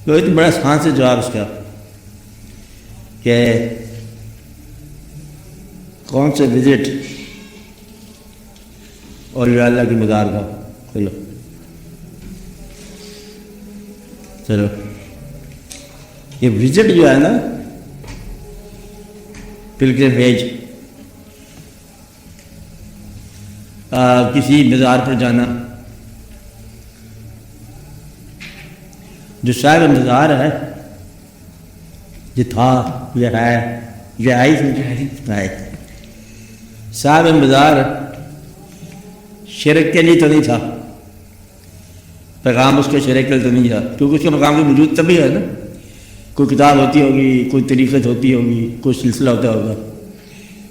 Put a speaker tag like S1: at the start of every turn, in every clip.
S1: تو بڑا آسان سے جواب اس کا کہ کون سے وزٹ اور اللہ کی مزار کا چلو یہ وزٹ جو ہے نا پلگرمیج کسی مزار پر جانا، جو صاحب مزار ہے یہ تھا یہ ہے یہ آئی صاحب مزار شرک کے لیے تو نہیں تھا، پیغام اس کے شرک کے لیے تو نہیں تھا، کیونکہ اس کے مقام کی موجود تبھی ہے نا، کوئی کتاب ہوتی ہوگی، کوئی طریقت ہوتی ہوگی، کوئی سلسلہ ہوتا ہوگا،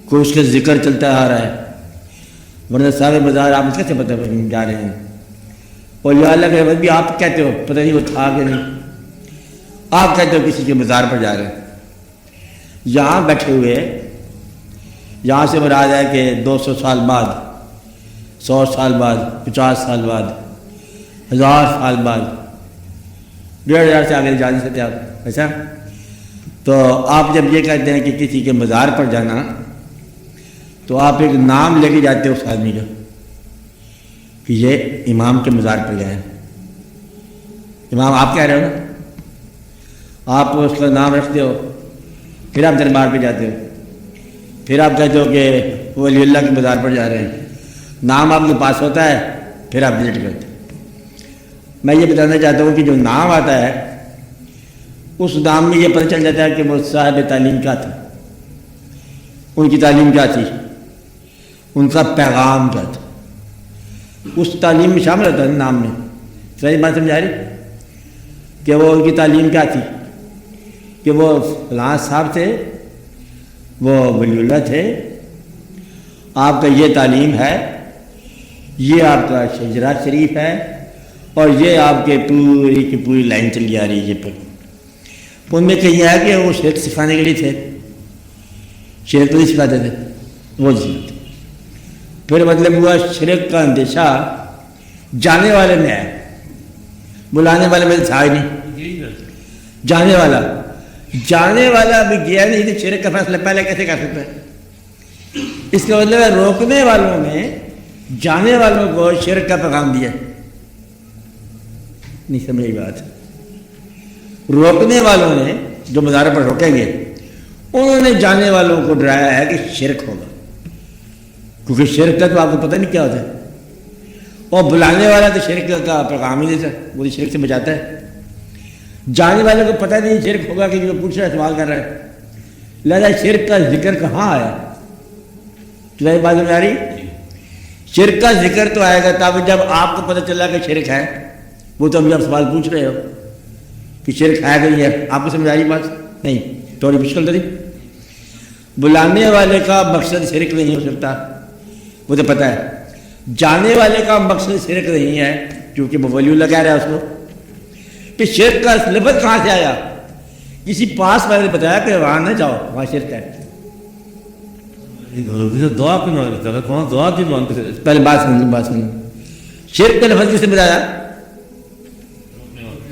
S1: کوئی اس کا ذکر چلتا آ رہا ہے، ورنہ صاحب مزار آپ اس کیسے پتہ جا رہے ہیں؟ اور یا اللہ کے رحمت بھی آپ کہتے ہو پتہ نہیں وہ تھا کہ نہیں، آپ کہتے ہو کسی کے مزار پر جا رہے ہیں، یہاں بیٹھے ہوئے یہاں سے مراد ہے کہ 200 سال بعد، 100 سال بعد، 50 سال بعد، 1000 سال بعد، 1500 سے آگے جا نہیں سکتے آپ، ایسا؟ تو آپ جب یہ کہتے ہیں کہ کسی کے مزار پر جانا تو آپ ایک نام لے کے جاتے ہو اس آدمی کا کہ یہ امام کے مزار پر گئے ہیں، امام آپ کہہ رہے ہو نا، آپ اس کا نام رکھتے ہو، پھر آپ دربار پہ جاتے ہو، پھر آپ کہتے ہو کہ وہ ولی اللہ کے مزار پر جا رہے ہیں، نام آپ کے پاس ہوتا ہے، پھر آپ وزٹ کرتے ہیں۔ میں یہ بتانا چاہتا ہوں کہ جو نام آتا ہے اس نام میں یہ پتہ چل جاتا ہے کہ وہ صاحب تعلیم کیا تھا، ان کی تعلیم کیا تھی، ان کا پیغام کیا تھا، اس تعلیم میں شامل ہوتا ہے نام میں۔ صحیح بات سمجھا رہی کہ وہ ان کی تعلیم کیا تھی کہ وہ فلاں صاحب تھے، وہ ولی اللہ تھے، آپ کا یہ تعلیم ہے، یہ آپ کا شجرہ شریف ہے، اور یہ آپ کے پوری کی پوری لائن چلی آ رہی ہے۔ یہ پر ان میں کہیں ہے کہ وہ شرک سکھانے کے لیے تھے، شرک نہیں سکھاتے تھے، وہ سکھاتے۔ پھر مطلب ہوا شرک کا اندیشہ جانے والے میں ہے، بلانے والے میں تھا ہی نہیں، جانے والا بھی گیا نہیں تو شرک کا فیصلہ پہلے کیسے کر سکتا ہے؟ اس کا مطلب ہے روکنے والوں نے جانے والوں کو شرک کا پیغام دیا، نہیں سمجھ بات؟ روکنے والوں نے جو مزار پر روکیں گے انہوں نے جانے والوں کو ڈرایا ہے کہ شرک ہوگا، کیونکہ شرک کا تو آپ کو پتہ نہیں کیا ہوتا ہے، اور بلانے والا تو شرک کا پیغام ہی دیتا ہے، وہ تو شرک سے بچاتا ہے، جانے والے کو پتہ نہیں شرک ہوگا کہ جو پوچھ رہا ہے سوال کر رہا ہے، لہذا شرک کا ذکر کہاں آیا؟ تمہاری بات میں آ رہی؟ شرک کا ذکر تو آئے گا تب جب آپ کو پتہ چلا کہ شرک ہے، وہ تو ہم جب سوال پوچھ رہے ہو کہ شرک ہے کہ نہیں ہے، آپ کو سمجھ آ رہی بات؟ نہیں، تھوڑی مشکل تو نہیں۔ بلانے والے کا مقصد شرک نہیں ہو سکتا، وہ تو پتہ ہے، جانے والے کا مقصد شرک نہیں ہے کیونکہ وہ ولی اللہ کہہ رہا ہے اس کو۔ کہ شرک کا لفظ کہاں سے آیا؟ کسی پاس والے نے بتایا کہ وہاں نہ جاؤ، وہاں شرک ہے۔
S2: دعا کیوں مانگتا ہے؟ کون دعا کیوں مانگتے ہیں؟
S1: پہلے بات سنو، شرک کا لفظ کس نے بتایا؟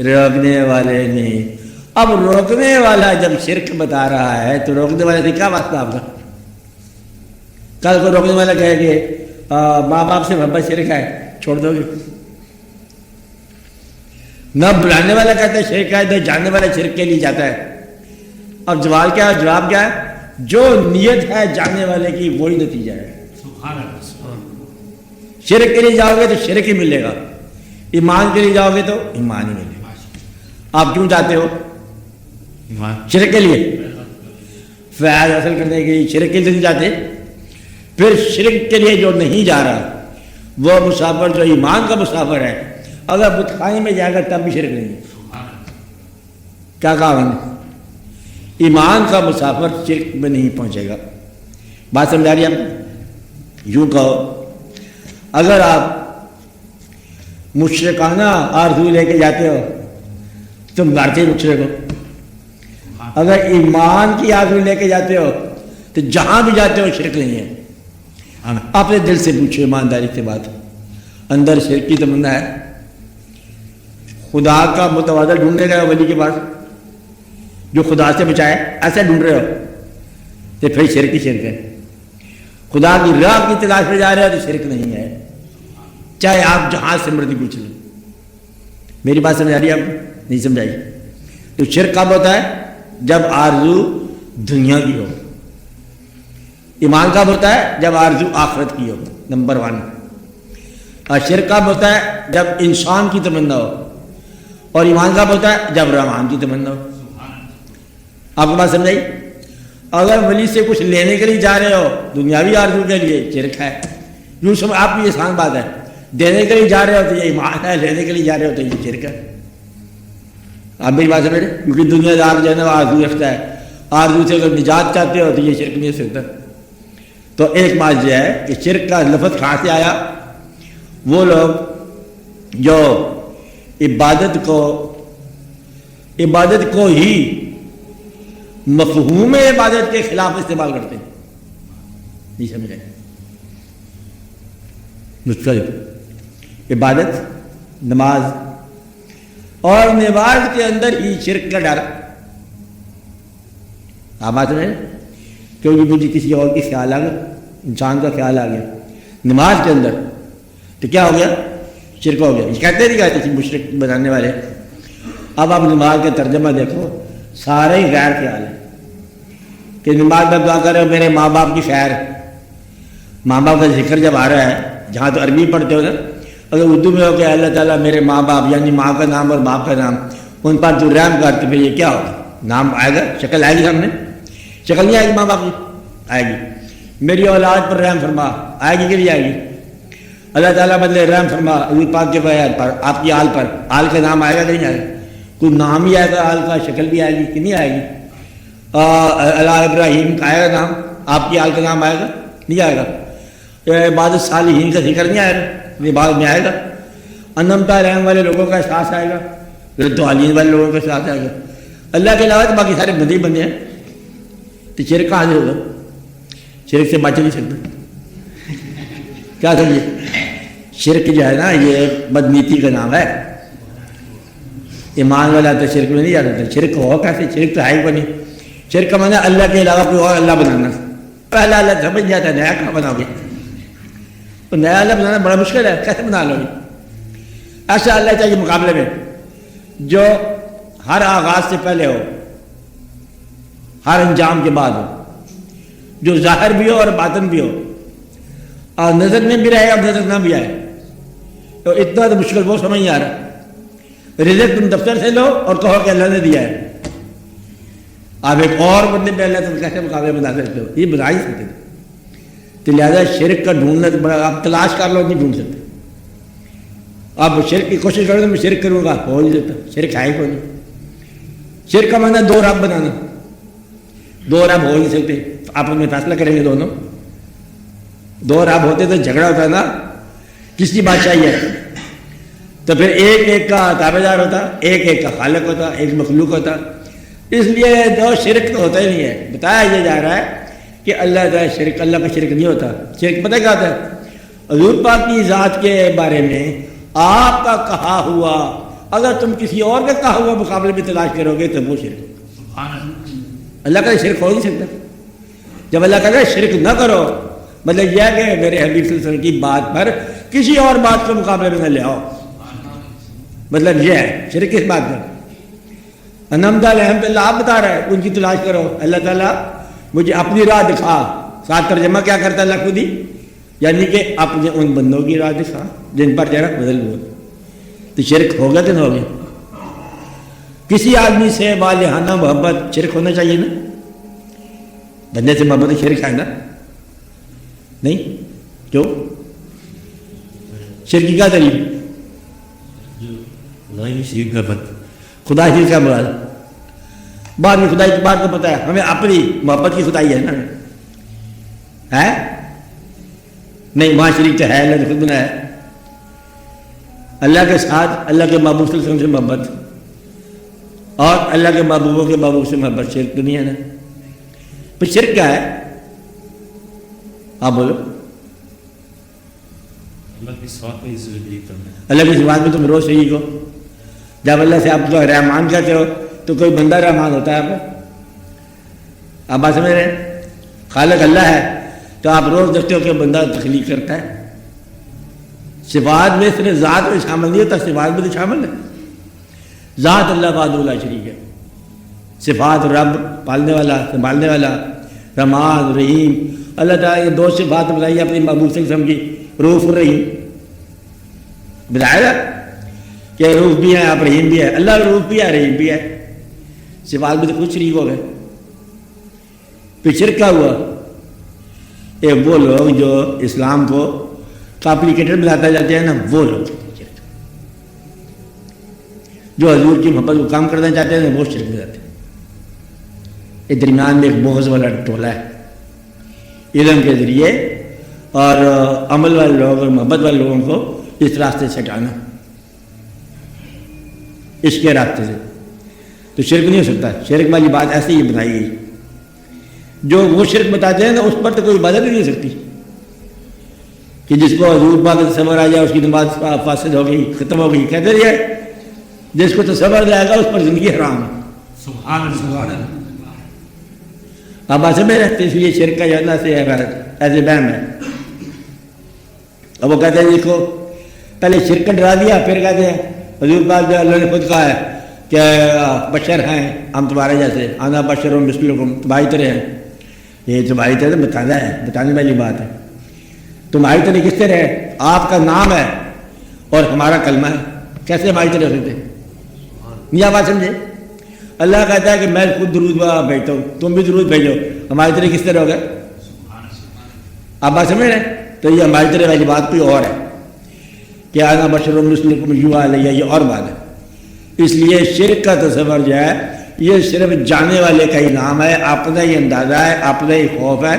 S1: روکنے والے نے۔ اب روکنے والا جب شرک بتا رہا ہے تو روکنے والے سے کیا واسطہ آپ کا؟ کل کو روکنے والا کہے کہ ماں باپ سے محبت شرک ہے، چھوڑ دو گے؟ نہ بلانے والا کہتا ہے شرک ہے، نہ جاننے والا شرک کے لیے جاتا ہے۔ اب جواب کیا ہے؟ جو نیت ہے جاننے والے کی وہی نتیجہ ہے۔ شرک کے لیے جاؤ گے تو شرک ہی ملے گا، ایمان کے لیے جاؤ گے تو ایمان ہی ملے گا۔ آپ کیوں جاتے ہو؟ شرک کے لیے، فیض حاصل کرنے کے لیے شرک کے لیے نہیں جاتے۔ پھر شرک کے لیے جو نہیں جا رہا وہ مسافر جو ایمان کا مسافر ہے، اگر بتخانے میں جائے گا تب بھی شرک نہیں ہے۔ کیا کہا میں نے؟ ایمان کا مسافر شرک میں نہیں پہنچے گا۔ بات سمجھا رہی آپ؟ یوں کہو، اگر آپ مشرکانہ آرزو لے کے جاتے ہو تم مارتے مشرک ہو، اگر ایمان کی آرزو لے کے جاتے ہو تو جہاں بھی جاتے ہو شرک نہیں ہے۔ اپنے دل سے پوچھو ایمانداری سے بات، اندر شرک کی تمنا ہے؟ خدا کا متوازن ڈھونڈنے گئے ہو ولی کے پاس جو خدا سے بچائے، ایسا ڈھونڈ رہے ہو تو پھر شرک ہی شرک ہے. خدا کی راہ کی تلاش میں جا رہے ہو تو شرک نہیں ہے، چاہے آپ جہاز سے مرضی پوچھ لیں. میری بات سمجھ آ رہی ہے آپ کو؟ نہیں سمجھائی؟ تو شرک کب ہوتا ہے؟ جب آرزو دنیا کی ہو. ایمان کب ہوتا ہے؟ جب آرزو آخرت کی ہو، نمبر 1. اور شرک کب ہوتا ہے؟ جب انسان کی تمنا ہو. اور ایمان کب ہوتا ہے؟ جب رحمان کی تمنا ہو. آپ کو بات سمجھائی؟ اگر ولی سے کچھ لینے کے لیے جا رہے ہو دنیاوی آرزو کے لیے، شرک ہے. یوں سمجھ، آپ کی آسان بات ہے. دینے کے لیے جا رہے ہو تو یہ ایمان ہے، لینے کے لیے جا رہے ہو تو یہ شرک ہے. آپ میری بات سمجھ رہے؟ کیونکہ دنیا دار جو ہے نا وہ آرزو رکھتا ہے. آرزو سے اگر نجات چاہتے ہو تو یہ شرک نہیں ہو سکتا. تو ایک بات یہ ہے کہ شرک کا لفظ کہاں سے آیا؟ وہ لوگ جو عبادت کو ہی مفہوم عبادت کے خلاف استعمال کرتے ہیں. نہیں سمجھے؟ عبادت، نماز، اور نماز کے اندر ہی شرک کا ڈر. آپ بات سمجھیں؟ کیونکہ مجھے کسی اور کی خیال آ گیا، انسان کا خیال آ گیا نماز کے اندر، تو کیا ہو گیا؟ شرک ہو گیا. یہ کہتے نہیں کہتے مشرک بنانے والے. اب آپ نماز کا ترجمہ دیکھو، سارے ہی غیر خیال ہے کہ نماز میں دعا کر رہے ہو میرے ماں باپ کی خیر. ماں باپ کا ذکر جب آ رہا ہے، جہاں تو عربی پڑھتے ہو نا، اگر اردو میں ہو کہ اللہ تعالیٰ میرے ماں باپ، یعنی ماں کا نام اور باپ کا نام، ان پر تو رحم کر، تو پھر یہ کیا ہوگا؟ نام آئے گا، شکل آئے گی سامنے. شکل نہیں آئے گی ماں باپ کی؟ آئے گی. میری اولاد پر رحم فرما، آئے گی کہ نہیں آئے گی؟ اللہ تعالیٰ بدلے رحم فرما حضور پاک کے بیان پر، آپ کی آل پر. آل کا نام آئے گا کہ نہیں آئے گا؟ کوئی نام ہی آئے گا آل کا، شکل بھی آئے گی کہ نہیں آئے گی؟ اللہ ابراہیم کا آئے گا نام، آپ کی آل کا نام آئے گا نہیں آئے گا؟ بعض صالحین کا ذکر نہیں آئے گا؟ یہ بعد میں آئے گا. انمتا رحم والے لوگوں کا احساس آئے گا، ردوالین والے لوگوں کا احساس آئے گا. اللہ کے علاوہ تو باقی سارے بندے ہی بندے ہیں. تو شرک کہاں سے ہوگا؟ شرک سے بچ نہیں سکتا. کیا سمجھے؟ شرک جو ہے نا یہ بدنیتی کا نام ہے. ایمان والا تو شرک میں نہیں جا سکتا. شرک ہو کیسے؟ شرک تو ہے ہی بنی. شرک کا معنی اللہ کے علاوہ کوئی اور اللہ بنانا. پہلا اللہ سمجھ جاتا ہے، نیا کہاں بناؤ گے؟ تو نیا اللہ بنانا بڑا مشکل ہے، کیسے بنا لو گے؟ ایسا اللہ چاہیے مقابلے میں جو ہر آغاز سے پہلے ہو، ہر انجام کے بعد ہو، جو ظاہر بھی ہو اور باطن بھی ہو، اور نظر میں بھی رہے اور نظر نہ بھی آئے. تو اتنا تو مشکل وہ سمجھ نہیں آ رہا. رزق تم دفتر سے لو اور کہو کہ اللہ نے دیا ہے. آپ ایک اور بندے پہ اللہ تم کیسے مقابلے بنا سکتے ہو؟ یہ بنا ہی سکتے. تو لہٰذا شرک کا ڈھونڈنا تو بڑا، آپ تلاش کر لو، نہیں ڈھونڈ سکتے. آپ شرک کی کوشش کرو تو میں شرک کروں گا، ہو نہیں سکتا. شرک ہے ہی کوئی نہیں. شرک کا معنی دو رب بنانا. دو رب ہو نہیں سکتے. آپ ان میں فیصلہ کریں گے دونوں. دو رب ہوتے تو جھگڑا ہوتا نا، کس کی بادشاہی ہے؟ تو پھر ایک ایک کا تابع دار ہوتا، ایک ایک کا خالق ہوتا، ایک مخلوق ہوتا. اس لیے دو شرک تو ہوتا ہی نہیں ہے. بتایا یہ جا رہا ہے کہ اللہ کا شرک، اللہ کا شرک نہیں ہوتا. شرک پتہ کیا ہوتا ہے؟ حضور پاک کی ذات کے بارے میں آپ کا کہا ہوا، اگر تم کسی اور کا کہا ہوا مقابلے میں تلاش کرو گے تو وہ شرک. اللہ کا شرک ہو نہیں سکتا. جب اللہ کہتا ہے شرک نہ کرو، مطلب یہ ہے کہ میرے حبیب صلی اللہ علیہ وسلم کی بات پر کسی اور بات کو مقابلے میں نہ لے آؤ. مطلب یہ ہے شرک کس بات کا؟ انمد الحمد اللہ آپ بتا رہے ہیں ان کی تلاش کرو. اللہ تعالیٰ مجھے اپنی راہ دکھا. ساتھ ترجمہ کیا کرتا ہے اللہ خود ہی، یعنی کہ اپنے ان بندوں کی راہ دکھا جن پر تیرا بدل ہوا. تو شرک ہوگا تو نہ ہوگا؟ کسی آدمی سے والہانہ محبت شرک ہونا چاہیے نا. بندے سے محبت شرک ہے نا؟ نہیں کیوں؟ شرک کی کیا دلیل؟
S2: شرک کا
S1: خدا شرک کا مراد بعد میں خدائی کی بات کو پتہ ہے ہمیں اپنی محبت کی خدائی ہے نا. ہے نہیں، وہاں شریک تو ہے، اللہ نے خود بنایا ہے. اللہ کے ساتھ اللہ کے محبوب صلی اللہ علیہ وسلم سے محبت اور اللہ کے محبوبوں کے محبوب سے محبت شرک تو نہیں ہے نا. پھر شرک کیا ہے؟ آپ بولو.
S2: اللہ کی صفات میں
S1: اللہ کی صفات میں تم روز شریک ہو. جب اللہ سے آپ کو رحمان کہتے ہو تو کوئی بندہ رحمان ہوتا ہے آپ کو؟ آپ بات سمجھ رہے ہیں؟ خالق اللہ ہے تو آپ روز دیکھتے ہو کہ بندہ تخلیق کرتا ہے. صفات میں صرف ذات میں شامل نہیں ہوتا، صفات میں تو شامل ہے. ذات اللہ وحدہ لا شریک ہے. صفات رب پالنے والا، سنبھالنے والا، رحمان رحیم. اللہ تعالیٰ یہ دو صفات بتائی اپنی محبوب سے قسم کی، رؤوف الرحیم. بتایا کہ رؤوف بھی ہے، آپ رحیم بھی ہے. اللہ رؤوف بھی ہے، رحیم بھی ہے. صفات میں تو کچھ شریک ہو گئے. پھر شرک کیا ہوا؟ یہ وہ لوگ جو اسلام کو کمپلیکیٹڈ بناتا جاتے ہیں نا، وہ لوگ جو حضور کی محبت کو کام کرنا چاہتے ہیں وہ شرک میں جاتے ہیں. یہ درمیان میں ایک بغض والا ٹولہ ہے. علم کے ذریعے اور عمل والے لوگ اور محبت والے لوگوں کو اس راستے سے ہٹانا، اس کے راستے سے. تو شرک نہیں ہو سکتا. شرک والی بات ایسے ہی بنائی گئی. جو وہ شرک بتاتے ہیں نا اس پر تو کوئی عبادت نہیں ہو سکتی کہ جس کو حضور پاک کا تصور آ جائے اس کی نماز فاسد ہو گئی، ختم ہو گئی. کہتے رہے جس کو تصور جائے گا اس پر زندگی حرام ہے.
S2: سبحان اللہ.
S1: اب ایسے میں رہتے، اس لیے شرک کا جانا سے ایسے بہم ہے. اب وہ کہتے ہیں دیکھو پہلے شرک کا ڈرا دیا، پھر کہتے ہیں حضور پاک جو اللہ نے خود کہا ہے کہ بشر ہیں ہم تمہارے جیسے، آنا بشر مثلکم، تمہاری طرح ہیں. یہ تمہاری طرح بتانا ہے، بتانے والی بات ہے. تمہاری طرح کس طرح ہے؟ آپ کا نام ہے اور ہمارا کلمہ ہے، کیسے ہماری طرح ہوتے ہیں؟ نہیں آپ بات سمجھے؟ اللہ کہتا ہے کہ میں خود درود بھیجتا ہوں، تم بھی درود بھیجو. ہماری طرح کس طرح ہوگا؟ آپ بات سمجھ رہے ہیں؟ تو یہ ہماری طرح والی بات کوئی اور ہے کہ آنا بشر مثلکم یوحیٰ الی، یہ اور بات ہے. اس لیے شرک کا تصور جو ہے یہ صرف جانے والے کا ہی نام ہے، اپنا ہی اندازہ ہے، اپنا ہی خوف ہے.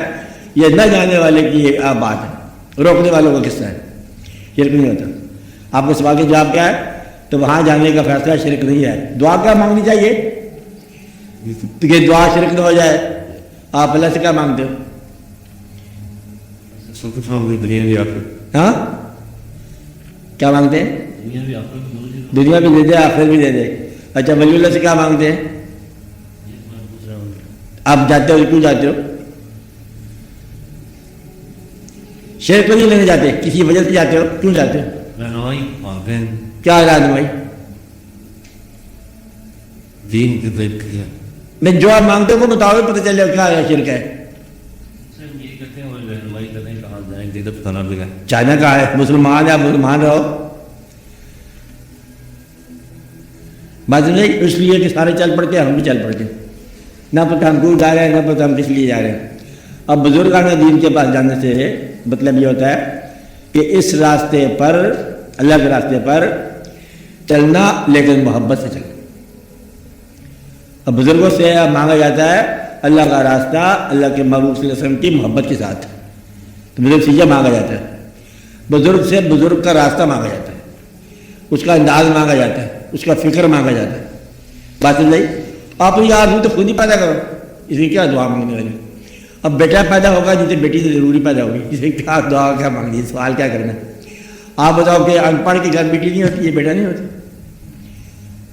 S1: یہ نہ جانے والے کی یہ بات ہے، روکنے والوں کا قصہ ہے. شرک نہیں ہوتا. آپ کو سوال کا جواب کیا ہے؟ تو وہاں جانے کا فیصلہ شرک نہیں ہے. دعا کیا مانگنی چاہیے کہ دعا شرک نہ ہو جائے؟ آپ اللہ سے کیا مانگتے ہو؟ ہاں کیا مانگتے ہیں؟ دنیا بھی دے دے، آخرت بھی دے دے. اچھا ولی اللہ سے کیا مانگتے ہیں؟ آپ جاتے ہو کیوں جاتے ہو؟ شرک کو نہیں لینے جاتے، کسی وجہ سے جاتے ہو. کیوں جاتے ہو؟
S2: رہنمائی مانگتے ہیں.
S1: کیا رہنمائی؟
S2: دین کی طرف کیا.
S1: میں جو آپ مانگتے ہو وہ بتاؤ، پتہ چلے کیا ہے شرک ہے.
S2: یہ کہتے ہیں رہنمائی کرتے ہیں کہاں جائیں گے، تو بتانا بھی ہے.
S1: چائنا کا ہے، مسلمان ہے، آپ مسلمان رہو. بات نہیں، اس لیے کہ سارے چل پڑتے ہیں، ہم بھی چل پڑتے ہیں. نہ پتہ ہم دور جا رہے ہیں، نہ پتہ ہم کس لیے جا رہے ہیں. اب بزرگان دین کے پاس جانے سے مطلب یہ ہوتا ہے کہ اس راستے پر، اللہ کے راستے پر چلنا، لیکن محبت سے چلنا. اب بزرگوں سے مانگا جاتا ہے اللہ کا راستہ اللہ کے محبوب صلی اللہ علیہ وسلم کی محبت کے ساتھ. تو بزرگ سے یہ مانگا جاتا ہے. بزرگ سے بزرگ کا راستہ مانگا جاتا ہے، اس کا انداز مانگا جاتا ہے، اس کا فکر مانگا جاتا ہے. بات سمجھ آئی؟ آپ یہ آدمی تو خود ہی پیدا کرو، اس کی کیا دعا مانگنے والی. اب بیٹا پیدا ہوگا جسے بیٹی سے ضروری پیدا ہوگی، اسے کیا دعا کیا مانگنی ہے، سوال کیا کرنا ہے. آپ بتاؤ کہ ان پڑھ کے گھر بیٹی نہیں ہوتی، یہ بیٹا نہیں ہوتی.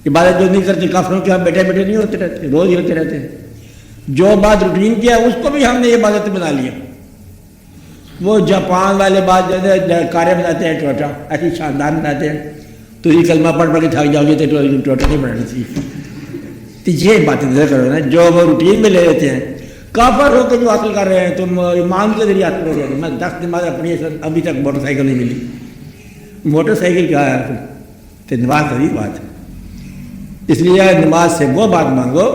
S1: عبادت جو نہیں کرتے کافروں کے ہم بیٹے بیٹے نہیں ہوتے رہتے، روز ہی ہوتے رہتے ہیں. جو بات روٹین کیا اس کو بھی ہم نے عبادت بنا لیا. وہ جاپان والے بات جو ہے کارے بناتے ہیں، ٹوٹا ایسی شاندار بناتے ہیں. تو یہ کلمہ پڑھ پڑھ کے تھک جاؤ گے تو ٹوٹا نہیں پڑھنا چاہیے. تو یہ باتیں نظر کرو نا جو وہ روٹین میں لے لیتے ہیں. کافر ہو کے جو حاصل کر رہے ہیں تم ایمان کے ذریعے حاصل ہو رہے ہیں. میں 10 نماز اپنی ابھی تک موٹر سائیکل نہیں ملی. موٹر سائیکل کیا ہے؟ تو نماز صحیح بات ہے. اس لیے نماز سے وہ بات مانگو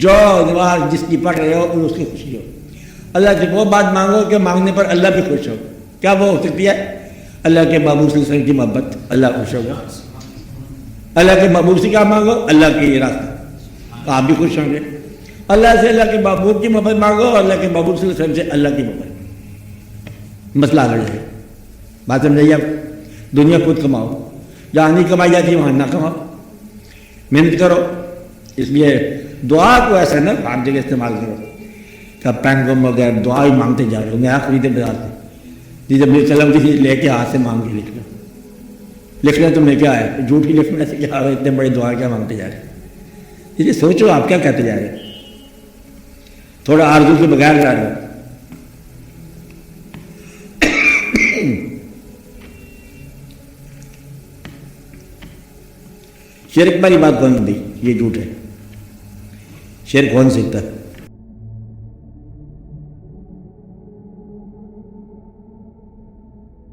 S1: جو نماز جس کی پڑھ رہے ہو اور اس کی خوشی ہو. اللہ سے وہ بات مانگو کہ مانگنے پر اللہ بھی خوش ہو. کیا وہ ہو سکتی ہے؟ اللہ کے محبوب صلی اللہ علیہ وسلم کی محبت، اللہ خوش ہوگا. اللہ کے محبوب سے کیا مانگو؟ اللہ کی راستہ، آپ بھی خوش ہوں گے. اللہ سے اللہ کے محبوب کی محبت مانگو، اللہ کے محبوب صلی اللہ علیہ وسلم سے اللہ کی محبت. مسئلہ آ جائے. بات سمجھائیے. اب دنیا خود کماؤ، جہاں نہیں کمائی جاتی وہاں نہ کماؤ، محنت کرو. اس لیے دعا کو ایسا نہ ہر جگہ استعمال کرو کہ پین گم ہو گیا دعا ہی مانگتے جا رہے ہو. میں خریدے بازار سے جی جب یہ قلم کسی لے کے ہاتھ سے مانگ کے لکھ لو. لکھنا تم نے کیا ہے، جھوٹ کی لکھنے سے کیا، اتنے بڑے دعا کیا مانگتے جا رہے ہیں؟ یہ سوچو آپ کیا کہتے جا رہے ہیں، تھوڑا آرزو کے بغیر جا رہے ہیں. شرک والی بات کون دی، یہ جھوٹ ہے. شرک کون سیکھتا ہے؟